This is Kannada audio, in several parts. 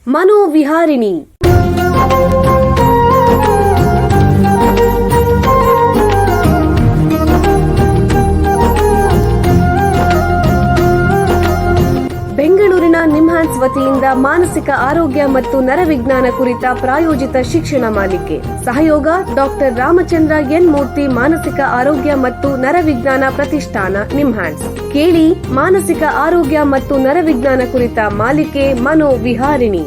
ಮನೋವಿಹಾರಿಣಿ. ಬೆಂಗಳೂರಿನ ನಿಮ್ಹಾನ್ಸ್ ವತಿಯಿಂದ ಮಾನಸಿಕ ಆರೋಗ್ಯ ಮತ್ತು ನರವಿಜ್ಞಾನ ಕುರಿತ ಪ್ರಾಯೋಜಿತ ಶಿಕ್ಷಣ ಮಾಲಿಕೆ. ಸಹಯೋಗ ಡಾಕ್ಟರ್ ರಾಮಚಂದ್ರ ಎನ್ ಮೂರ್ತಿ, ಮಾನಸಿಕ ಆರೋಗ್ಯ ಮತ್ತು ನರವಿಜ್ಞಾನ ಪ್ರತಿಷ್ಠಾನ, ನಿಮ್ಹಾನ್ಸ್. ಕೇಳಿ ಮಾನಸಿಕ ಆರೋಗ್ಯ ಮತ್ತು ನರವಿಜ್ಞಾನ ಕುರಿತ ಮಾಲಿಕೆ ಮನೋವಿಹಾರಿಣಿ.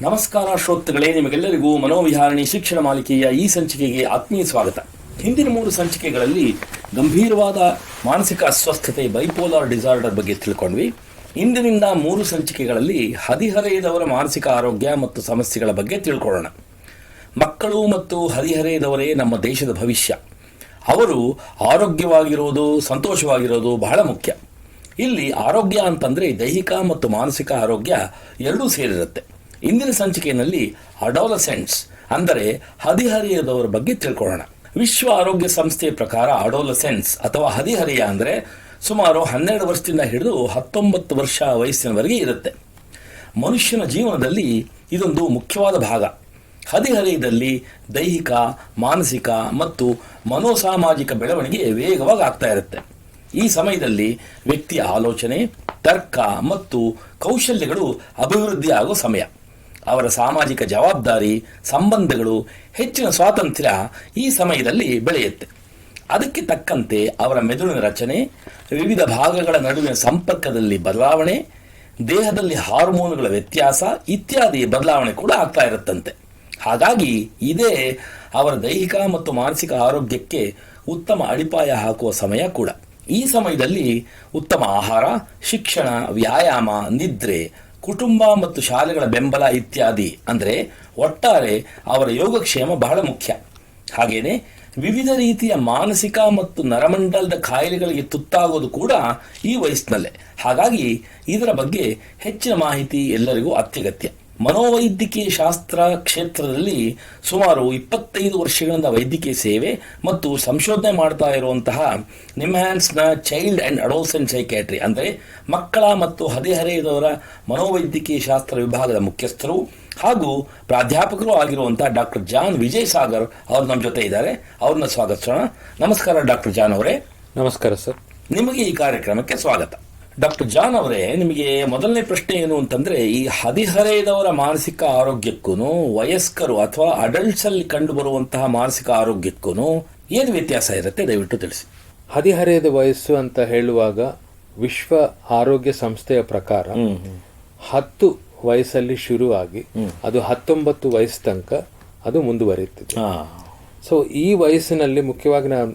ನಮಸ್ಕಾರ ಶ್ರೋತೃಗಳೇ, ನಿಮಗೆಲ್ಲರಿಗೂ ಮನೋವಿಹಾರಿಣಿ ಶಿಕ್ಷಣ ಮಾಲಿಕೆಯ ಈ ಸಂಚಿಕೆಗೆ ಆತ್ಮೀಯ ಸ್ವಾಗತ. ಹಿಂದಿನ 3 ಸಂಚಿಕೆಗಳಲ್ಲಿ ಗಂಭೀರವಾದ ಮಾನಸಿಕ ಅಸ್ವಸ್ಥತೆ, ಬೈಪೋಲಾರ್ ಡಿಸಾರ್ಡರ್ ಬಗ್ಗೆ ತಿಳ್ಕೊಂಡ್ವಿ. ಇಂದಿನಿಂದ 3 ಸಂಚಿಕೆಗಳಲ್ಲಿ ಹದಿಹರೆಯದವರ ಮಾನಸಿಕ ಆರೋಗ್ಯ ಮತ್ತು ಸಮಸ್ಯೆಗಳ ಬಗ್ಗೆ ತಿಳ್ಕೊಳ್ಳೋಣ. ಮಕ್ಕಳು ಮತ್ತು ಹದಿಹರೆಯದವರೇ ನಮ್ಮ ದೇಶದ ಭವಿಷ್ಯ. ಅವರು ಆರೋಗ್ಯವಾಗಿರೋದು, ಸಂತೋಷವಾಗಿರೋದು ಬಹಳ ಮುಖ್ಯ. ಇಲ್ಲಿ ಆರೋಗ್ಯ ಅಂತಂದರೆ ದೈಹಿಕ ಮತ್ತು ಮಾನಸಿಕ ಆರೋಗ್ಯ ಎರಡೂ ಸೇರಿರುತ್ತೆ. ಇಂದಿನ ಸಂಚಿಕೆಯಲ್ಲಿ ಅಡೋಲಸೆಂಟ್ಸ್ ಅಂದರೆ ಹದಿಹರೆಯದವರ ಬಗ್ಗೆ ತಿಳ್ಕೊಳ್ಳೋಣ. ವಿಶ್ವ ಆರೋಗ್ಯ ಸಂಸ್ಥೆಯ ಪ್ರಕಾರ ಅಡೋಲಸೆನ್ಸ್ ಅಥವಾ ಹದಿಹರೆಯ ಅಂದರೆ ಸುಮಾರು 12 ವರ್ಷದಿಂದ ಹಿಡಿದು 19 ವರ್ಷ ವಯಸ್ಸಿನವರೆಗೆ ಇರುತ್ತೆ. ಮನುಷ್ಯನ ಜೀವನದಲ್ಲಿ ಇದೊಂದು ಮುಖ್ಯವಾದ ಭಾಗ. ಹದಿಹರೆಯದಲ್ಲಿ ದೈಹಿಕ, ಮಾನಸಿಕ ಮತ್ತು ಮನೋಸಾಮಾಜಿಕ ಬೆಳವಣಿಗೆ ವೇಗವಾಗಿ ಆಗ್ತಾ ಇರುತ್ತೆ. ಈ ಸಮಯದಲ್ಲಿ ವ್ಯಕ್ತಿಯ ಆಲೋಚನೆ, ತರ್ಕ ಮತ್ತು ಕೌಶಲ್ಯಗಳು ಅಭಿವೃದ್ಧಿ ಆಗೋ ಸಮಯ. ಅವರ ಸಾಮಾಜಿಕ ಜವಾಬ್ದಾರಿ, ಸಂಬಂಧಗಳು, ಹೆಚ್ಚಿನ ಸ್ವಾತಂತ್ರ್ಯ ಈ ಸಮಯದಲ್ಲಿ ಬೆಳೆಯುತ್ತೆ. ಅದಕ್ಕೆ ತಕ್ಕಂತೆ ಅವರ ಮೆದುಳಿನ ರಚನೆ, ವಿವಿಧ ಭಾಗಗಳ ನಡುವಿನ ಸಂಪರ್ಕದಲ್ಲಿ ಬದಲಾವಣೆ, ದೇಹದಲ್ಲಿ ಹಾರ್ಮೋನುಗಳ ವ್ಯತ್ಯಾಸ ಇತ್ಯಾದಿ ಬದಲಾವಣೆ ಕೂಡ ಆಗ್ತಾ ಇರುತ್ತಂತೆ. ಹಾಗಾಗಿ ಇದೇ ಅವರ ದೈಹಿಕ ಮತ್ತು ಮಾನಸಿಕ ಆರೋಗ್ಯಕ್ಕೆ ಉತ್ತಮ ಅಡಿಪಾಯ ಹಾಕುವ ಸಮಯ ಕೂಡ. ಈ ಸಮಯದಲ್ಲಿ ಉತ್ತಮ ಆಹಾರ, ಶಿಕ್ಷಣ, ವ್ಯಾಯಾಮ, ನಿದ್ರೆ, ಕುಟುಂಬ ಮತ್ತು ಶಾಲೆಗಳ ಬೆಂಬಲ ಇತ್ಯಾದಿ ಅಂದರೆ ಒಟ್ಟಾರೆ ಅವರ ಯೋಗಕ್ಷೇಮ ಬಹಳ ಮುಖ್ಯ. ಹಾಗೆಯೇ ವಿವಿಧ ರೀತಿಯ ಮಾನಸಿಕ ಮತ್ತು ನರಮಂಡಲದ ಕಾಯಿಲೆಗಳಿಗೆ ತುತ್ತಾಗೋದು ಕೂಡ ಈ ವಯಸ್ಸಿನಲ್ಲೇ. ಹಾಗಾಗಿ ಇದರ ಬಗ್ಗೆ ಹೆಚ್ಚಿನ ಮಾಹಿತಿ ಎಲ್ಲರಿಗೂ ಅತ್ಯಗತ್ಯ. ಮನೋವೈದ್ಯಕೀಯ ಶಾಸ್ತ್ರ ಕ್ಷೇತ್ರದಲ್ಲಿ ಸುಮಾರು 25 ವರ್ಷಗಳಿಂದ ವೈದ್ಯಕೀಯ ಸೇವೆ ಮತ್ತು ಸಂಶೋಧನೆ ಮಾಡ್ತಾ ಇರುವಂತಹ ನಿಮ್ಹಾನ್ಸ್ನ ಚೈಲ್ಡ್ ಅಂಡ್ ಅಡೋಲ್ಸೆಂಟ್ ಸೈಕ್ಯಾಟ್ರಿ ಅಂದರೆ ಮಕ್ಕಳ ಮತ್ತು ಹದಿಹರೆಯದವರ ಮನೋವೈದ್ಯಕೀಯ ಶಾಸ್ತ್ರ ವಿಭಾಗದ ಮುಖ್ಯಸ್ಥರು ಹಾಗೂ ಪ್ರಾಧ್ಯಾಪಕರು ಆಗಿರುವಂತಹ ಡಾಕ್ಟರ್ ಜಾನ್ ವಿಜಯ್ ಸಾಗರ್ ಅವರು ನಮ್ಮ ಜೊತೆ ಇದ್ದಾರೆ. ಅವ್ರನ್ನ ಸ್ವಾಗತಿಸೋಣ. ನಮಸ್ಕಾರ ಡಾಕ್ಟರ್ ಜಾನ್ ಅವರೇ. ನಮಸ್ಕಾರ ಸರ್. ನಿಮಗೆ ಈ ಕಾರ್ಯಕ್ರಮಕ್ಕೆ ಸ್ವಾಗತ. ಡಾಕ್ಟರ್ ಜಾನ್ ಅವರೇ, ನಿಮಗೆ ಮೊದಲನೇ ಪ್ರಶ್ನೆ ಏನು ಅಂತಂದ್ರೆ, ಈ ಹದಿಹರೆಯದವರ ಮಾನಸಿಕ ಆರೋಗ್ಯಕ್ಕೂ ವಯಸ್ಕರು ಅಥವಾ ಅಡಲ್ಟ್ಸ್ ಅಲ್ಲಿ ಕಂಡು ಬರುವಂತಹ ಮಾನಸಿಕ ಆರೋಗ್ಯಕ್ಕೂ ಏನು ವ್ಯತ್ಯಾಸ ಇರುತ್ತೆ, ದಯವಿಟ್ಟು ತಿಳಿಸಿ. ಹದಿಹರೆಯದ ವಯಸ್ಸು ಅಂತ ಹೇಳುವಾಗ ವಿಶ್ವ ಆರೋಗ್ಯ ಸಂಸ್ಥೆಯ ಪ್ರಕಾರ 10 ವಯಸ್ಸಲ್ಲಿ ಶುರುವಾಗಿ ಅದು 19 ವಯಸ್ಸು ತನಕ ಅದು ಮುಂದುವರಿಯುತ್ತದೆ. ಸೊ ಈ ವಯಸ್ಸಿನಲ್ಲಿ ಮುಖ್ಯವಾಗಿ ನಾವು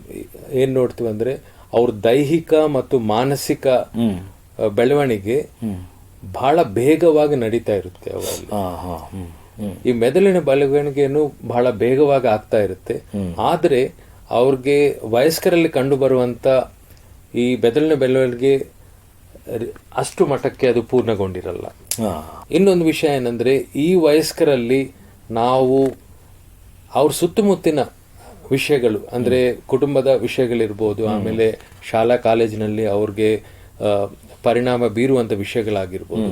ಏನ್ ನೋಡ್ತೀವಿ ಅಂದ್ರೆ ಅವ್ರ ದೈಹಿಕ ಮತ್ತು ಮಾನಸಿಕ ಬೆಳವಣಿಗೆ ಬಹಳ ಬೇಗವಾಗಿ ನಡೀತಾ ಇರುತ್ತೆ. ಅವರಲ್ಲಿ ಈ ಮೆದುಳಿನ ಬೆಳವಣಿಗೆಯನ್ನು ಬಹಳ ಬೇಗವಾಗಿ ಆಗ್ತಾ ಇರುತ್ತೆ. ಆದ್ರೆ ಅವ್ರಿಗೆ ವಯಸ್ಕರಲ್ಲಿ ಕಂಡು ಬರುವಂತ ಈ ಮೆದುಳಿನ ಬೆಳವಣಿಗೆ ಅಷ್ಟು ಮಟ್ಟಕ್ಕೆ ಅದು ಪೂರ್ಣಗೊಂಡಿರಲ್ಲ. ಇನ್ನೊಂದು ವಿಷಯ ಏನಂದ್ರೆ, ಈ ವಯಸ್ಕರಲ್ಲಿ ನಾವು ಅವ್ರ ಸುತ್ತಮುತ್ತಿನ ವಿಷಯಗಳು ಅಂದ್ರೆ ಕುಟುಂಬದ ವಿಷಯಗಳಿರ್ಬೋದು, ಆಮೇಲೆ ಶಾಲಾ ಕಾಲೇಜಿನಲ್ಲಿ ಅವ್ರಿಗೆ ಪರಿಣಾಮ ಬೀರುವಂತ ವಿಷಯಗಳಾಗಿರ್ಬೋದು,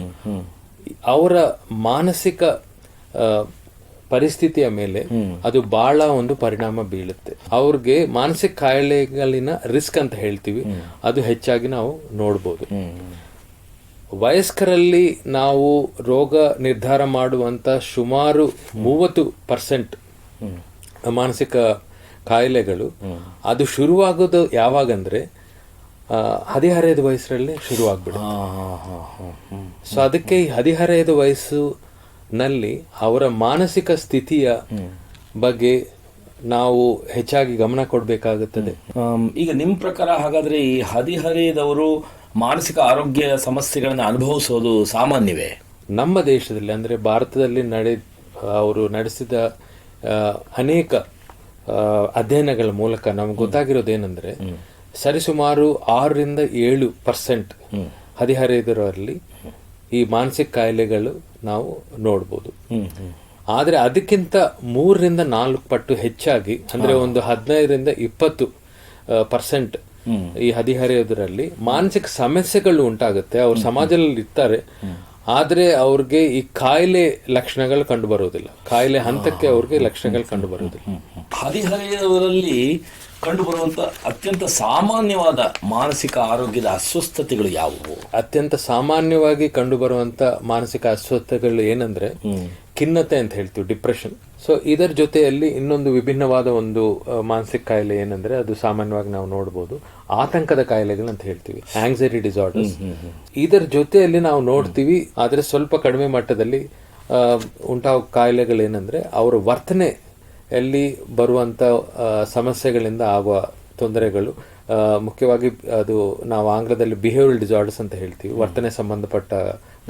ಅವರ ಮಾನಸಿಕ ಪರಿಸ್ಥಿತಿಯ ಮೇಲೆ ಅದು ಬಹಳ ಒಂದು ಪರಿಣಾಮ ಬೀಳುತ್ತೆ. ಅವ್ರಿಗೆ ಮಾನಸಿಕ ಕಾಯಿಲೆಗಳಿನ ರಿಸ್ಕ್ ಅಂತ ಹೇಳ್ತೀವಿ, ಅದು ಹೆಚ್ಚಾಗಿ ನಾವು ನೋಡ್ಬೋದು. ವಯಸ್ಕರಲ್ಲಿ ನಾವು ರೋಗ ನಿರ್ಧಾರ ಮಾಡುವಂತ ಸುಮಾರು 30% ಮಾನಸಿಕ ಕಾಯಿಲೆಗಳು ಅದು ಶುರುವಾಗೋದು ಯಾವಾಗಂದ್ರೆ ಹದಿಹರೆಯದ ವಯಸ್ಸಲ್ಲಿ ಶುರುವಾಗ್ಬಿಡುತ್ತೆ. ಸೊ ಅದಕ್ಕೆ ಈ ಹದಿಹರೆಯದ ವಯಸ್ಸಿನಲ್ಲಿ ಅವರ ಮಾನಸಿಕ ಸ್ಥಿತಿಯ ಬಗ್ಗೆ ನಾವು ಹೆಚ್ಚಾಗಿ ಗಮನ ಕೊಡಬೇಕಾಗುತ್ತದೆ. ಈಗ ನಿಮ್ಮ ಪ್ರಕಾರ ಹಾಗಾದ್ರೆ ಈ ಹದಿಹರೆಯದವರು ಮಾನಸಿಕ ಆರೋಗ್ಯ ಸಮಸ್ಯೆಗಳನ್ನು ಅನುಭವಿಸೋದು ಸಾಮಾನ್ಯವೇ? ನಮ್ಮ ದೇಶದಲ್ಲಿ ಅಂದ್ರೆ ಭಾರತದಲ್ಲಿ ಅವರು ನಡೆಸಿದ ಅನೇಕ ಅಧ್ಯಯನಗಳ ಮೂಲಕ ನಮ್ಗೆ ಗೊತ್ತಾಗಿರೋದೇನೆಂದ್ರೆ, ಸರಿಸುಮಾರು 6-7% ಹದಿಹರೆಯದವರಲ್ಲಿ ಈ ಮಾನಸಿಕ ಕಾಯಿಲೆಗಳು ನಾವು ನೋಡ್ಬೋದು. ಆದ್ರೆ ಅದಕ್ಕಿಂತ 3-4 ಪಟ್ಟು ಹೆಚ್ಚಾಗಿ ಅಂದ್ರೆ ಒಂದು 15-20% ಈ ಹದಿಹರೆಯೋದ್ರಲ್ಲಿ ಮಾನಸಿಕ ಸಮಸ್ಯೆಗಳು ಉಂಟಾಗುತ್ತೆ. ಅವ್ರು ಸಮಾಜದಲ್ಲಿ ಇರ್ತಾರೆ, ಆದ್ರೆ ಅವ್ರಿಗೆ ಈ ಕಾಯಿಲೆ ಲಕ್ಷಣಗಳು ಕಂಡು ಬರೋದಿಲ್ಲ. ಕಾಯಿಲೆ ಹಂತಕ್ಕೆ ಅವ್ರಿಗೆ ಲಕ್ಷಣಗಳು ಕಂಡು ಬರೋದಿಲ್ಲ. ಹದಿಹರೆಯದವರಲ್ಲಿ ಕಂಡುಬರುವಂತ ಅತ್ಯಂತ ಸಾಮಾನ್ಯವಾದ ಮಾನಸಿಕ ಆರೋಗ್ಯದ ಅಸ್ವಸ್ಥತೆಗಳು ಯಾವುವು? ಅತ್ಯಂತ ಸಾಮಾನ್ಯವಾಗಿ ಕಂಡುಬರುವಂತ ಮಾನಸಿಕ ಅಸ್ವಸ್ಥತೆಗಳು ಏನಂದ್ರೆ ಖಿನ್ನತೆ ಅಂತ ಹೇಳ್ತೀವಿ, ಡಿಪ್ರೆಷನ್. ಸೊ ಇದರ ಜೊತೆಯಲ್ಲಿ ಇನ್ನೊಂದು ವಿಭಿನ್ನವಾದ ಒಂದು ಮಾನಸಿಕ ಕಾಯಿಲೆ ಏನಂದ್ರೆ ಅದು ಸಾಮಾನ್ಯವಾಗಿ ನಾವು ನೋಡ್ಬೋದು ಆತಂಕದ ಕಾಯಿಲೆಗಳು ಅಂತ ಹೇಳ್ತೀವಿ, ಆಂಗ್ಸೈಟಿ ಡಿಸಾರ್ಡರ್ಸ್. ಇದರ ಜೊತೆಯಲ್ಲಿ ನಾವು ನೋಡ್ತೀವಿ, ಆದ್ರೆ ಸ್ವಲ್ಪ ಕಡಿಮೆ ಮಟ್ಟದಲ್ಲಿ ಉಂಟಾಗೋ ಕಾಯಿಲೆಗಳೇನಂದ್ರೆ ಅವರ ವರ್ತನೆ ಎಲ್ಲಿ ಬರುವಂತ ಸಮಸ್ಯೆಗಳಿಂದ ಆಗುವ ತೊಂದರೆಗಳು, ಮುಖ್ಯವಾಗಿ ಅದು ನಾವು ಆಂಗ್ಲದಲ್ಲಿ ಬಿಹೇವಿಯರಲ್ ಡಿಸಾರ್ಡರ್ಸ್ ಅಂತ ಹೇಳ್ತೀವಿ, ವರ್ತನೆ ಸಂಬಂಧಪಟ್ಟ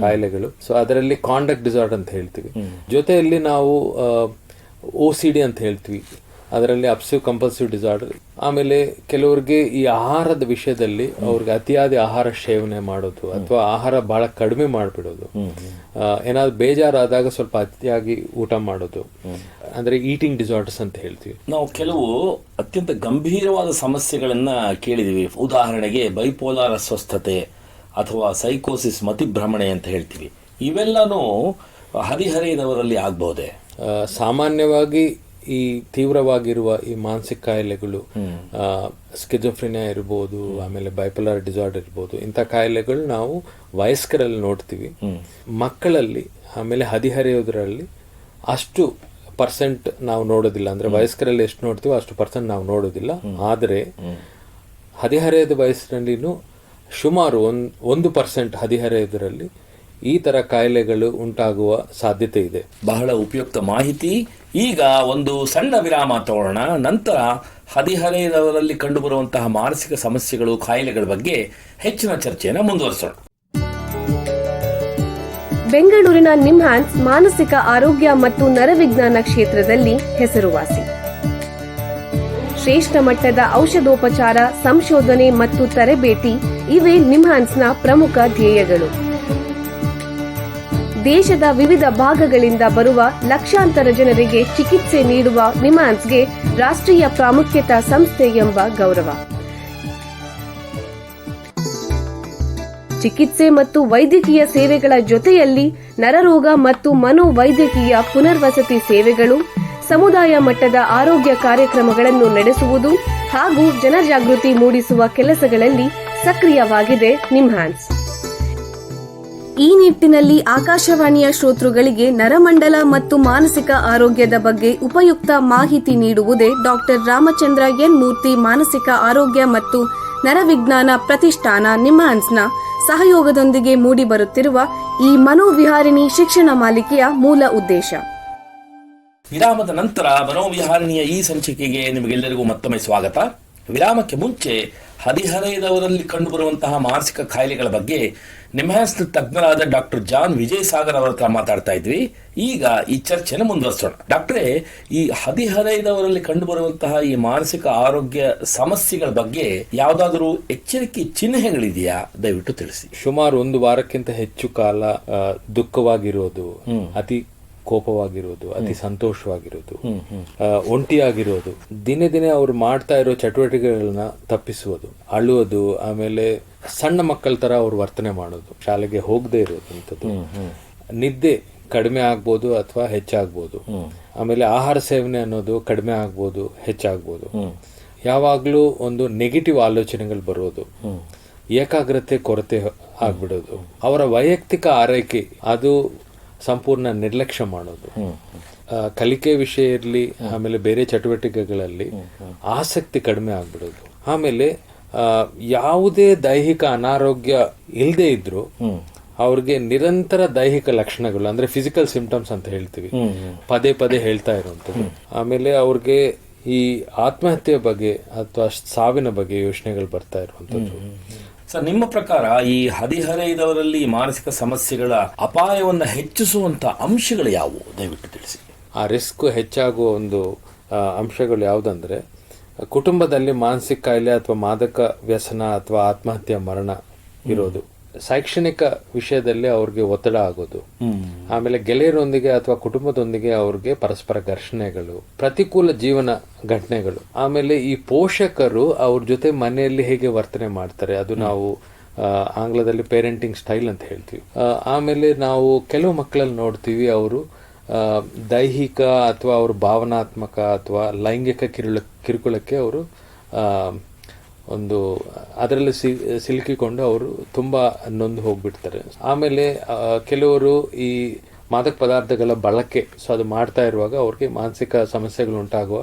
ಕಾಯಿಲೆಗಳು. ಸೊ ಅದರಲ್ಲಿ ಕಾಂಡಕ್ಟ್ ಡಿಸಾರ್ಡರ್ ಅಂತ ಹೇಳ್ತೀವಿ. ಜೊತೆಯಲ್ಲಿ ನಾವು OCD ಅಂತ ಹೇಳ್ತೀವಿ, ಅದರಲ್ಲಿ ಅಬ್ಸೆಸಿವ್ ಕಂಪಲ್ಸಿವ್ ಡಿಸಾರ್ಡರ್. ಆಮೇಲೆ ಕೆಲವರಿಗೆ ಈ ಆಹಾರದ ವಿಷಯದಲ್ಲಿ ಅವ್ರಿಗೆ ಅತಿಯಾದ ಆಹಾರ ಸೇವನೆ ಮಾಡೋದು ಅಥವಾ ಆಹಾರ ಬಹಳ ಕಡಿಮೆ ಮಾಡಿಬಿಡೋದು, ಏನಾದ್ರು ಬೇಜಾರಾದಾಗ ಸ್ವಲ್ಪ ಅತಿಯಾಗಿ ಊಟ ಮಾಡೋದು, ಅಂದ್ರೆ ಈಟಿಂಗ್ ಡಿಸಾರ್ಡರ್ಸ್ ಅಂತ ಹೇಳ್ತೀವಿ. ನಾವು ಕೆಲವು ಅತ್ಯಂತ ಗಂಭೀರವಾದ ಸಮಸ್ಯೆಗಳನ್ನ ಕೇಳಿದೀವಿ. ಉದಾಹರಣೆಗೆ ಬೈಪೋಲಾರ್ ಅಸ್ವಸ್ಥತೆ ಅಥವಾ ಸೈಕೋಸಿಸ್, ಮತಿಭ್ರಮಣೆ ಅಂತ ಹೇಳ್ತೀವಿ. ಇವೆಲ್ಲನೂ ಹದಿಹರೆಯದವರಲ್ಲಿ ಆಗಬಹುದೇ? ಸಾಮಾನ್ಯವಾಗಿ ಈ ತೀವ್ರವಾಗಿರುವ ಈ ಮಾನಸಿಕ ಕಾಯಿಲೆಗಳು, ಸ್ಕಿಜೋಫ್ರಿನಿಯಾ ಇರ್ಬೋದು, ಆಮೇಲೆ ಬೈಪೋಲಾರ್ ಡಿಸಾರ್ಡರ್ ಇರ್ಬೋದು, ಇಂಥ ಕಾಯಿಲೆಗಳು ನಾವು ವಯಸ್ಕರಲ್ಲಿ ನೋಡ್ತೀವಿ. ಮಕ್ಕಳಲ್ಲಿ ಆಮೇಲೆ ಹದಿಹರೆಯೋದ್ರಲ್ಲಿ ಅಷ್ಟು ಪರ್ಸೆಂಟ್ ನಾವು ನೋಡೋದಿಲ್ಲ. ಅಂದ್ರೆ ವಯಸ್ಕರಲ್ಲಿ ಎಷ್ಟು ನೋಡ್ತೀವೋ ಅಷ್ಟು ಪರ್ಸೆಂಟ್ ನಾವು ನೋಡೋದಿಲ್ಲ. ಆದರೆ ಹದಿಹರೆಯದ ವಯಸ್ಸಿನಲ್ಲಿನೂ ಸುಮಾರು 1% ಹದಿಹರೆಯದರಲ್ಲಿ ಈ ತರ ಕಾಯಿಲೆಗಳು ಉಂಟಾಗುವ ಸಾಧ್ಯತೆ ಇದೆ. ಬಹಳ ಉಪಯುಕ್ತ ಮಾಹಿತಿ. ಈಗ ಒಂದು ಸಣ್ಣ ವಿರಾಮ ತಗೊಳ್ಳೋಣ. ನಂತರ ಹದಿಹರೆಯದವರಲ್ಲಿ ಕಂಡುಬರುವಂತಹ ಮಾನಸಿಕ ಸಮಸ್ಯೆಗಳು, ಕಾಯಿಲೆಗಳ ಬಗ್ಗೆ ಹೆಚ್ಚಿನ ಚರ್ಚೆಯನ್ನು ಮುಂದುವರಿಸೋಣ. ಬೆಂಗಳೂರಿನ ನಿಮ್ಹಾನ್ಸ್ ಮಾನಸಿಕ ಆರೋಗ್ಯ ಮತ್ತು ನರವಿಜ್ಞಾನ ಕ್ಷೇತ್ರದಲ್ಲಿ ಹೆಸರುವಾಸಿ. ಶ್ರೇಷ್ಠ ಮಟ್ಟದ ಔಷಧೋಪಚಾರ, ಸಂಶೋಧನೆ ಮತ್ತು ತರಬೇತಿ ಇವೇ ನಿಮ್ಹಾನ್ಸ್ನ ಪ್ರಮುಖ ಧ್ಯೇಯಗಳು. ದೇಶದ ವಿವಿಧ ಭಾಗಗಳಿಂದ ಬರುವ ಲಕ್ಷಾಂತರ ಜನರಿಗೆ ಚಿಕಿತ್ಸೆ ನೀಡುವ ನಿಮ್ಹಾನ್ಸ್ಗೆ ರಾಷ್ಟ್ರೀಯ ಪ್ರಾಮುಖ್ಯತಾ ಸಂಸ್ಥೆ ಎಂಬ ಗೌರವ. ಚಿಕಿತ್ಸೆ ಮತ್ತು ವೈದ್ಯಕೀಯ ಸೇವೆಗಳ ಜೊತೆಯಲ್ಲಿ ನರರೋಗ ಮತ್ತು ಮನೋವೈದ್ಯಕೀಯ ಪುನರ್ವಸತಿ ಸೇವೆಗಳು, ಸಮುದಾಯ ಮಟ್ಟದ ಆರೋಗ್ಯ ಕಾರ್ಯಕ್ರಮಗಳನ್ನು ನಡೆಸುವುದು ಹಾಗೂ ಜನಜಾಗೃತಿ ಮೂಡಿಸುವ ಕೆಲಸಗಳಲ್ಲಿ ಸಕ್ರಿಯವಾಗಿದೆ ನಿಮ್ಹಾನ್ಸ್. ಈ ನಿಟ್ಟಿನಲ್ಲಿ ಆಕಾಶವಾಣಿಯ ಶ್ರೋತೃಗಳಿಗೆ ನರಮಂಡಲ ಮತ್ತು ಮಾನಸಿಕ ಆರೋಗ್ಯದ ಬಗ್ಗೆ ಉಪಯುಕ್ತ ಮಾಹಿತಿ ನೀಡುವುದೇ ಡಾಕ್ಟರ್ ರಾಮಚಂದ್ರ ಎನ್ ಮೂರ್ತಿ ಮಾನಸಿಕ ಆರೋಗ್ಯ ಮತ್ತು ನರವಿಜ್ಞಾನ ಪ್ರತಿಷ್ಠಾನ ನಿಮ್ಹಾನ್ಸ್ನ ಸಹಯೋಗದೊಂದಿಗೆ ಮೂಡಿಬರುತ್ತಿರುವ ಈ ಮನೋವಿಹಾರಿಣಿ ಶಿಕ್ಷಣ ಮಾಲಿಕೆಯ ಮೂಲ ಉದ್ದೇಶ. ವಿರಾಮದ ನಂತರ ಮನೋವಿಹಾರಿಣಿಯ ಈ ಸಂಚಿಕೆಗೆ ನಿಮಗೆಲ್ಲರಿಗೂ ಮತ್ತೊಮ್ಮೆ ಸ್ವಾಗತ. ವಿರಾಮಕ್ಕೆ ಮುಂಚೆ ಹದಿಹರೆಯದವರಲ್ಲಿ ಕಂಡುಬರುವಂತಹ ಮಾನಸಿಕ ಕಾಯಿಲೆಗಳ ಬಗ್ಗೆ ನಿಮ್ಹಾನ್ಸ್ ತಜ್ಞರಾದ ಡಾಕ್ಟರ್ ಜಾನ್ ವಿಜಯ್ ಸಾಗರ್ ಅವರ ಹತ್ರ ಮಾತಾಡ್ತಾ ಇದ್ವಿ. ಈಗ ಈ ಚರ್ಚೆಯನ್ನು ಮುಂದುವರಿಸೋಣ. ಡಾಕ್ಟ್ರೇ, ಈ ಹದಿಹರೆಯದವರಲ್ಲಿ ಕಂಡುಬರುವಂತಹ ಈ ಮಾನಸಿಕ ಆರೋಗ್ಯ ಸಮಸ್ಯೆಗಳ ಬಗ್ಗೆ ಯಾವುದಾದರೂ ಎಚ್ಚರಿಕೆ ಚಿಹ್ನೆಗಳಿದೆಯಾ? ದಯವಿಟ್ಟು ತಿಳಿಸಿ. ಸುಮಾರು 1 ವಾರಕ್ಕಿಂತ ಹೆಚ್ಚು ಕಾಲ ದುಃಖವಾಗಿರೋದು, ಅತಿ ಕೋಪವಾಗಿರೋದು, ಅತಿ ಸಂತೋಷವಾಗಿರೋದು, ಒಂಟಿಯಾಗಿರೋದು, ದಿನೇ ದಿನೇ ಅವ್ರು ಮಾಡ್ತಾ ಇರೋ ಚಟುವಟಿಕೆಗಳನ್ನ ತಪ್ಪಿಸುವುದು, ಅಳುವುದು, ಆಮೇಲೆ ಸಣ್ಣ ಮಕ್ಕಳ ತರ ಅವ್ರು ವರ್ತನೆ ಮಾಡೋದು, ಶಾಲೆಗೆ ಹೋಗದೆ ಇರೋದು, ನಿದ್ದೆ ಕಡಿಮೆ ಆಗ್ಬೋದು ಅಥವಾ ಹೆಚ್ಚಾಗ್ಬೋದು, ಆಮೇಲೆ ಆಹಾರ ಸೇವನೆ ಅನ್ನೋದು ಕಡಿಮೆ ಆಗ್ಬೋದು, ಹೆಚ್ಚಾಗ್ಬೋದು, ಯಾವಾಗ್ಲೂ ಒಂದು ನೆಗೆಟಿವ್ ಆಲೋಚನೆಗಳು ಬರೋದು, ಏಕಾಗ್ರತೆ ಕೊರತೆ ಆಗ್ಬಿಡೋದು, ಅವರ ವೈಯಕ್ತಿಕ ಆರೈಕೆ ಅದು ಸಂಪೂರ್ಣ ನಿರ್ಲಕ್ಷ್ಯ ಮಾಡೋದು, ಕಲಿಕೆ ವಿಷಯ ಇರಲಿ, ಆಮೇಲೆ ಬೇರೆ ಚಟುವಟಿಕೆಗಳಲ್ಲಿ ಆಸಕ್ತಿ ಕಡಿಮೆ ಆಗ್ಬಿಡೋದು, ಆಮೇಲೆ ಯಾವುದೇ ದೈಹಿಕ ಅನಾರೋಗ್ಯ ಇಲ್ಲದೆ ಇದ್ರು ಅವ್ರಿಗೆ ನಿರಂತರ ದೈಹಿಕ ಲಕ್ಷಣಗಳು ಅಂದ್ರೆ ಫಿಸಿಕಲ್ ಸಿಂಪ್ಟಮ್ಸ್ ಅಂತ ಹೇಳ್ತೀವಿ, ಪದೇ ಪದೇ ಹೇಳ್ತಾ ಇರುವಂತದ್ದು, ಆಮೇಲೆ ಅವ್ರಿಗೆ ಈ ಆತ್ಮಹತ್ಯೆ ಬಗ್ಗೆ ಅಥವಾ ಸಾವಿನ ಬಗ್ಗೆ ಯೋಚನೆಗಳು ಬರ್ತಾ ಇರುವಂತದ್ದು. ಸರ್, ನಿಮ್ಮ ಪ್ರಕಾರ ಈ ಹದಿಹರೆಯದವರಲ್ಲಿ ಮಾನಸಿಕ ಸಮಸ್ಯೆಗಳ ಅಪಾಯವನ್ನು ಹೆಚ್ಚಿಸುವಂತ ಅಂಶಗಳು ಯಾವುವು? ದಯವಿಟ್ಟು ತಿಳಿಸಿ. ಆ ರಿಸ್ಕ್ ಹೆಚ್ಚಾಗುವ ಒಂದು ಅಂಶಗಳು ಯಾವುದಂದ್ರೆ, ಕುಟುಂಬದಲ್ಲಿ ಮಾನಸಿಕ ಕಾಯಿಲೆ ಅಥವಾ ಮಾದಕ ವ್ಯಸನ ಅಥವಾ ಆತ್ಮಹತ್ಯೆ ಮರಣ ಇರೋದು, ಶೈಕ್ಷಣಿಕ ವಿಷಯದಲ್ಲಿ ಅವ್ರಿಗೆ ಒತ್ತಡ ಆಗೋದು, ಆಮೇಲೆ ಗೆಳೆಯರೊಂದಿಗೆ ಅಥವಾ ಕುಟುಂಬದೊಂದಿಗೆ ಅವ್ರಿಗೆ ಪರಸ್ಪರ ಘರ್ಷಣೆಗಳು, ಪ್ರತಿಕೂಲ ಜೀವನ ಘಟನೆಗಳು, ಆಮೇಲೆ ಈ ಪೋಷಕರು ಅವ್ರ ಜೊತೆ ಮನೆಯಲ್ಲಿ ಹೇಗೆ ವರ್ತನೆ ಮಾಡ್ತಾರೆ, ಅದು ನಾವು ಆಂಗ್ಲದಲ್ಲಿ ಪೇರೆಂಟಿಂಗ್ ಸ್ಟೈಲ್ ಅಂತ ಹೇಳ್ತೀವಿ. ಆಮೇಲೆ ನಾವು ಕೆಲವು ಮಕ್ಕಳಲ್ಲಿ ನೋಡ್ತೀವಿ ಅವರು ದೈಹಿಕ ಅಥವಾ ಅವರು ಭಾವನಾತ್ಮಕ ಅಥವಾ ಲೈಂಗಿಕ ಕಿರುಕುಳಕ್ಕೆ ಅವರು ಒಂದು ಅದರಲ್ಲಿ ಸಿಲುಕಿಕೊಂಡು ಅವರು ತುಂಬ ನೊಂದು ಹೋಗ್ಬಿಡ್ತಾರೆ. ಆಮೇಲೆ ಕೆಲವರು ಈ ಮಾದಕ ಪದಾರ್ಥಗಳ ಬಳಕೆ, ಸೊ ಅದು ಮಾಡ್ತಾ ಇರುವಾಗ ಅವ್ರಿಗೆ ಮಾನಸಿಕ ಸಮಸ್ಯೆಗಳು ಉಂಟಾಗುವ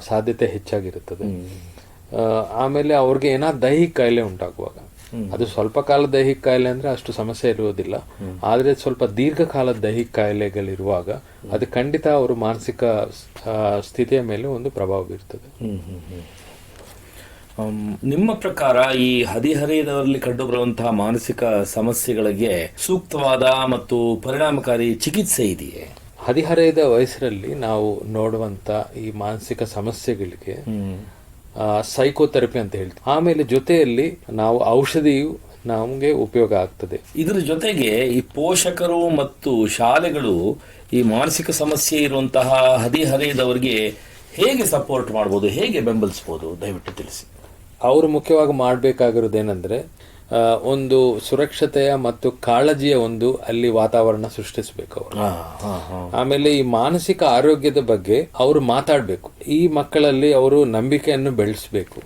ಸಾಧ್ಯತೆ ಹೆಚ್ಚಾಗಿರುತ್ತದೆ. ಆಮೇಲೆ ಅವ್ರಿಗೆ ಏನಾದ್ರು ದೈಹಿಕ ಕಾಯಿಲೆ ಉಂಟಾಗುವಾಗ, ಅದು ಸ್ವಲ್ಪ ಕಾಲದ ದೈಹಿಕ ಕಾಯಿಲೆ ಅಂದ್ರೆ ಅಷ್ಟು ಸಮಸ್ಯೆ ಇರುವುದಿಲ್ಲ, ಆದರೆ ಸ್ವಲ್ಪ ದೀರ್ಘಕಾಲದ ದೈಹಿಕ ಕಾಯಿಲೆಗಳಿರುವಾಗ ಅದು ಖಂಡಿತ ಅವರು ಮಾನಸಿಕ ಸ್ಥಿತಿಯ ಮೇಲೆ ಒಂದು ಪ್ರಭಾವ ಬೀರ್ತದೆ. ನಿಮ್ಮ ಪ್ರಕಾರ ಈ ಹದಿಹರೆಯದವರಲ್ಲಿ ಕಂಡುಬರುವಂತಹ ಮಾನಸಿಕ ಸಮಸ್ಯೆಗಳಿಗೆ ಸೂಕ್ತವಾದ ಮತ್ತು ಪರಿಣಾಮಕಾರಿ ಚಿಕಿತ್ಸೆ ಇದೆಯೇ? ಹದಿಹರೆಯದ ವಯಸ್ಸರಲ್ಲಿ ನಾವು ನೋಡುವಂತ ಈ ಮಾನಸಿಕ ಸಮಸ್ಯೆಗಳಿಗೆ ಸೈಕೋಥೆರಪಿ ಅಂತ ಹೇಳ್ತೀವಿ. ಆಮೇಲೆ ಜೊತೆಯಲ್ಲಿ ನಾವು ಔಷಧಿಯು ನಮಗೆ ಉಪಯೋಗ ಆಗ್ತದೆ. ಇದರ ಜೊತೆಗೆ ಈ ಪೋಷಕರು ಮತ್ತು ಶಾಲೆಗಳು ಈ ಮಾನಸಿಕ ಸಮಸ್ಯೆ ಇರುವಂತಹ ಹದಿಹರೆಯದವರಿಗೆ ಹೇಗೆ ಸಪೋರ್ಟ್ ಮಾಡ್ಬೋದು, ಹೇಗೆ ಬೆಂಬಲಿಸಬಹುದು, ದಯವಿಟ್ಟು ತಿಳಿಸಿ. ಅವರು ಮುಖ್ಯವಾಗಿ ಮಾಡಬೇಕಾಗಿರೋದೇನೆಂದ್ರೆ ಒಂದು ಸುರಕ್ಷತೆಯ ಮತ್ತು ಕಾಳಜಿಯ ಒಂದು ಅಲ್ಲಿ ವಾತಾವರಣ ಸೃಷ್ಟಿಸಬೇಕು ಅವರು. ಆಮೇಲೆ ಈ ಮಾನಸಿಕ ಆರೋಗ್ಯದ ಬಗ್ಗೆ ಅವರು ಮಾತಾಡಬೇಕು. ಈ ಮಕ್ಕಳಲ್ಲಿ ಅವರು ನಂಬಿಕೆಯನ್ನು ಬೆಳೆಸಬೇಕು.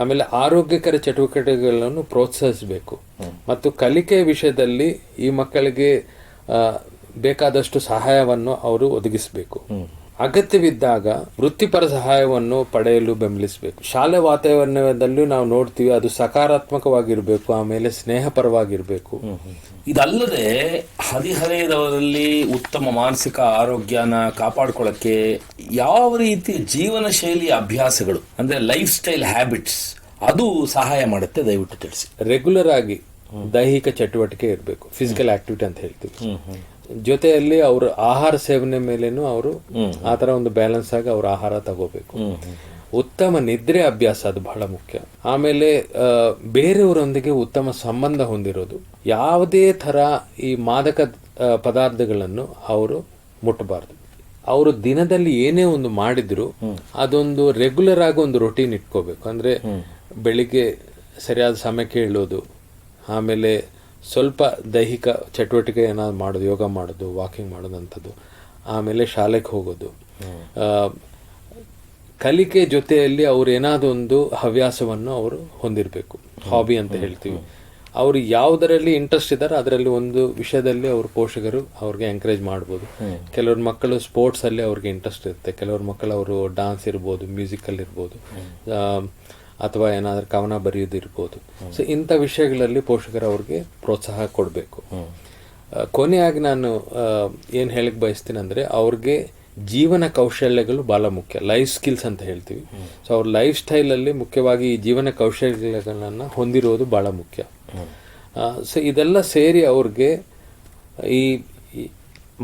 ಆಮೇಲೆ ಆರೋಗ್ಯಕರ ಚಟುವಟಿಕೆಗಳನ್ನು ಪ್ರೋತ್ಸಾಹಿಸಬೇಕು ಮತ್ತು ಕಲಿಕೆಯ ವಿಷಯದಲ್ಲಿ ಈ ಮಕ್ಕಳಿಗೆ ಬೇಕಾದಷ್ಟು ಸಹಾಯವನ್ನು ಅವರು ಒದಗಿಸಬೇಕು. ಅಗತ್ಯವಿದ್ದಾಗ ವೃತ್ತಿಪರ ಸಹಾಯವನ್ನು ಪಡೆಯಲು ಬೆಂಬಲಿಸಬೇಕು. ಶಾಲೆ ವಾತಾವರಣದಲ್ಲೂ ನಾವು ನೋಡ್ತೀವಿ, ಅದು ಸಕಾರಾತ್ಮಕವಾಗಿರಬೇಕು, ಆಮೇಲೆ ಸ್ನೇಹಪರವಾಗಿರಬೇಕು. ಇದಲ್ಲದೆ ಹದಿಹರೆಯದವರಲ್ಲಿ ಉತ್ತಮ ಮಾನಸಿಕ ಆರೋಗ್ಯನ ಕಾಪಾಡ್ಕೊಳ್ಳಕ್ಕೆ ಯಾವ ರೀತಿ ಜೀವನ ಶೈಲಿ ಅಭ್ಯಾಸಗಳು ಅಂದ್ರೆ ಲೈಫ್ ಸ್ಟೈಲ್ ಹ್ಯಾಬಿಟ್ಸ್ ಅದು ಸಹಾಯ ಮಾಡುತ್ತೆ, ದಯವಿಟ್ಟು ತಿಳಿಸಿ. ರೆಗ್ಯುಲರ್ ಆಗಿ ದೈಹಿಕ ಚಟುವಟಿಕೆ ಇರಬೇಕು, ಫಿಸಿಕಲ್ ಆಕ್ಟಿವಿಟಿ ಅಂತ ಹೇಳ್ತೀವಿ. ಜೊತೆಯಲ್ಲಿ ಅವ್ರ ಆಹಾರ ಸೇವನೆ ಮೇಲೇನು ಅವರು ಆತರ ಒಂದು ಬ್ಯಾಲೆನ್ಸ್ ಆಗಿ ಅವ್ರ ಆಹಾರ ತಗೋಬೇಕು. ಉತ್ತಮ ನಿದ್ರೆ ಅಭ್ಯಾಸ ಅದು ಬಹಳ ಮುಖ್ಯ. ಆಮೇಲೆ ಬೇರೆಯವರೊಂದಿಗೆ ಉತ್ತಮ ಸಂಬಂಧ ಹೊಂದಿರೋದು. ಯಾವುದೇ ತರ ಈ ಮಾದಕ ಪದಾರ್ಥಗಳನ್ನು ಅವರು ಮುಟ್ಟಬಾರದು. ಅವರು ದಿನದಲ್ಲಿ ಏನೇ ಒಂದು ಮಾಡಿದ್ರು ಅದೊಂದು ರೆಗ್ಯುಲರ್ ಆಗಿ ಒಂದು ರೊಟೀನ್ ಇಟ್ಕೋಬೇಕು. ಅಂದ್ರೆ ಬೆಳಿಗ್ಗೆ ಸರಿಯಾದ ಸಮಯಕ್ಕೆ ಹೇಳೋದು, ಆಮೇಲೆ ಸ್ವಲ್ಪ ದೈಹಿಕ ಚಟುವಟಿಕೆ ಏನಾದ್ರು ಮಾಡೋದು, ಯೋಗ ಮಾಡೋದು, ವಾಕಿಂಗ್ ಮಾಡೋದಂಥದ್ದು, ಆಮೇಲೆ ಶಾಲೆಗೆ ಹೋಗೋದು. ಕಲಿಕೆ ಜೊತೆಯಲ್ಲಿ ಅವ್ರು ಏನಾದ್ರು ಒಂದು ಹವ್ಯಾಸವನ್ನು ಅವರು ಹೊಂದಿರಬೇಕು, ಹಾಬಿ ಅಂತ ಹೇಳ್ತೀವಿ. ಅವ್ರು ಯಾವುದರಲ್ಲಿ ಇಂಟ್ರೆಸ್ಟ್ ಇದ್ದಾರೆ ಅದರಲ್ಲಿ ಒಂದು ವಿಷಯದಲ್ಲಿ ಅವ್ರ ಪೋಷಕರು ಅವ್ರಿಗೆ ಎಂಕರೇಜ್ ಮಾಡ್ಬೋದು. ಕೆಲವ್ರ ಮಕ್ಕಳು ಸ್ಪೋರ್ಟ್ಸ್ ಅಲ್ಲಿ ಅವ್ರಿಗೆ ಇಂಟ್ರೆಸ್ಟ್ ಇರುತ್ತೆ, ಕೆಲವ್ರ ಮಕ್ಕಳು ಅವರು ಡಾನ್ಸ್ ಇರ್ಬೋದು, ಮ್ಯೂಸಿಕಲ್ ಇರ್ಬೋದು, ಅಥವಾ ಏನಾದ್ರೂ ಕವನ ಬರೆಯೋದಿರ್ಬೋದು. ಸೊ ಇಂಥ ವಿಷಯಗಳಲ್ಲಿ ಪೋಷಕರು ಅವ್ರಿಗೆ ಪ್ರೋತ್ಸಾಹ ಕೊಡಬೇಕು. ಕೊನೆಯಾಗಿ ನಾನು ಏನು ಹೇಳಕ್ ಬಯಸ್ತೀನಿ ಅಂದ್ರೆ ಅವ್ರಿಗೆ ಜೀವನ ಕೌಶಲ್ಯಗಳು ಬಹಳ ಮುಖ್ಯ, ಲೈಫ್ ಸ್ಕಿಲ್ಸ್ ಅಂತ ಹೇಳ್ತೀವಿ. ಸೊ ಅವ್ರ ಲೈಫ್ ಸ್ಟೈಲಲ್ಲಿ ಮುಖ್ಯವಾಗಿ ಈ ಜೀವನ ಕೌಶಲ್ಯಗಳನ್ನ ಹೊಂದಿರೋದು ಬಹಳ ಮುಖ್ಯ. ಸೊ ಇದೆಲ್ಲ ಸೇರಿ ಅವ್ರಿಗೆ ಈ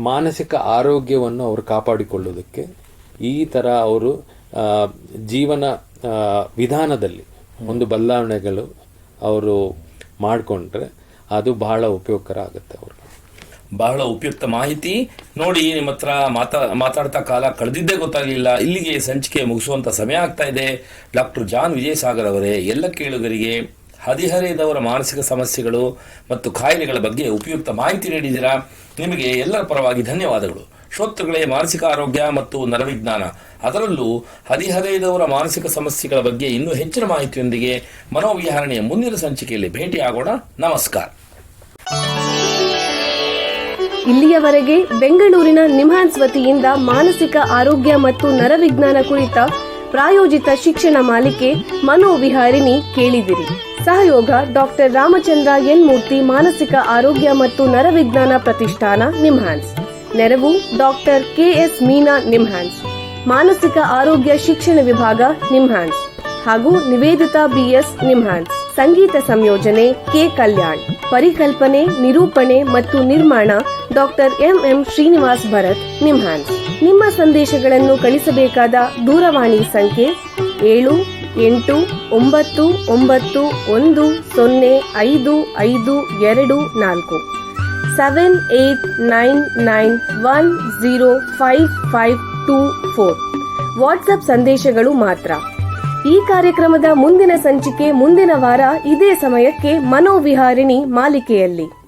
ಮಾನಸಿಕ ಆರೋಗ್ಯವನ್ನು ಅವರು ಕಾಪಾಡಿಕೊಳ್ಳೋದಕ್ಕೆ ಈ ಥರ ಅವರು ಜೀವನ ವಿಧಾನದಲ್ಲಿ ಒಂದು ಬದಲಾವಣೆಗಳು ಅವರು ಮಾಡಿಕೊಂಡ್ರೆ ಅದು ಬಹಳ ಉಪಯೋಗಕರ ಆಗುತ್ತೆ ಅವ್ರಿಗೆ. ಬಹಳ ಉಪಯುಕ್ತ ಮಾಹಿತಿ. ನೋಡಿ, ನಿಮ್ಮ ಹತ್ರ ಮಾತಾಡ್ತಾ ಕಾಲ ಕಳೆದಿದ್ದೇ ಗೊತ್ತಾಗಲಿಲ್ಲ. ಇಲ್ಲಿಗೆ ಸಂಚಿಕೆ ಮುಗಿಸುವಂತ ಸಮಯ ಆಗ್ತಾ ಇದೆ. ಡಾಕ್ಟರ್ ಜಾನ್ ವಿಜಯಸಾಗರ್ ಅವರೇ, ಎಲ್ಲ ಕೇಳುಗರಿಗೆ ಹದಿಹರೆಯದವರ ಮಾನಸಿಕ ಸಮಸ್ಯೆಗಳು ಮತ್ತು ಕಾಯಿಲೆಗಳ ಬಗ್ಗೆ ಉಪಯುಕ್ತ ಮಾಹಿತಿ ನೀಡಿದ್ದೀರಾ. ನಿಮಗೆ ಎಲ್ಲರ ಪರವಾಗಿ ಧನ್ಯವಾದಗಳು. ಶ್ರೋತೃಗಳೇ, ಮಾನಸಿಕ ಆರೋಗ್ಯ ಮತ್ತು ನರವಿಜ್ಞಾನ, ಅದರಲ್ಲೂ ಹದಿಹರೆಯದವರ ಮಾನಸಿಕ ಸಮಸ್ಯೆಗಳ ಬಗ್ಗೆ ಇನ್ನೂ ಹೆಚ್ಚಿನ ಮಾಹಿತಿಯೊಂದಿಗೆ ಮನೋವಿಹಾರಣೆಯ ಮುಂದಿನ ಸಂಚಿಕೆಯಲ್ಲಿ ಭೇಟಿಯಾಗೋಣ. ನಮಸ್ಕಾರ. ಇಲ್ಲಿಯವರೆಗೆ ಬೆಂಗಳೂರಿನ ನಿಮ್ಹಾನ್ಸ್ ವತಿಯಿಂದ ಮಾನಸಿಕ ಆರೋಗ್ಯ ಮತ್ತು ನರವಿಜ್ಞಾನ ಕುರಿತ ಪ್ರಾಯೋಜಿತ ಶಿಕ್ಷಣ ಮಾಲಿಕೆ ಮನೋವಿಹಾರಿಣಿ ಕೇಳಿದಿರಿ. ಸಹಯೋಗ ಡಾಕ್ಟರ್ ರಾಮಚಂದ್ರ ಎನ್ ಮೂರ್ತಿ, ಮಾನಸಿಕ ಆರೋಗ್ಯ ಮತ್ತು ನರವಿಜ್ಞಾನ ಪ್ರತಿಷ್ಠಾನ, ನಿಮ್ಹಾನ್ಸ್. ನೆರವು ಡಾಕ್ಟರ್ ಕೆಎಸ್ ಮೀನಾ, ನಿಮ್ಹಾನ್ಸ್. ಮಾನಸಿಕ ಆರೋಗ್ಯ ಶಿಕ್ಷಣ ವಿಭಾಗ, ನಿಮ್ಹಾನ್ಸ್. ಹಾಗೂ ನಿವೇದಿತಾ ಬಿಎಸ್, ನಿಮ್ಹಾನ್ಸ್. ಸಂಗೀತ ಸಂಯೋಜನೆ ಕೆ ಕಲ್ಯಾಣ್. ಪರಿಕಲ್ಪನೆ, ನಿರೂಪಣೆ ಮತ್ತು ನಿರ್ಮಾಣ ಡಾಕ್ಟರ್ ಎಂಎಂ ಶ್ರೀನಿವಾಸ್ ಭರತ್, ನಿಮ್ಹಾನ್ಸ್. ನಿಮ್ಮ ಸಂದೇಶಗಳನ್ನು ಕಳಿಸಬೇಕಾದ ದೂರವಾಣಿ ಸಂಖ್ಯೆ 8951055224 7899105524 ವಾಟ್ಸ್ಆಪ್ ಸಂದೇಶಗಳು ಮಾತ್ರ. ಈ ಕಾರ್ಯಕ್ರಮದ ಮುಂದಿನ ಸಂಚಿಕೆ ಮುಂದಿನ ವಾರ ಇದೇ ಸಮಯಕ್ಕೆ ಮನೋವಿಹಾರಿಣಿ ಮಾಲಿಕೆಯಲ್ಲಿ.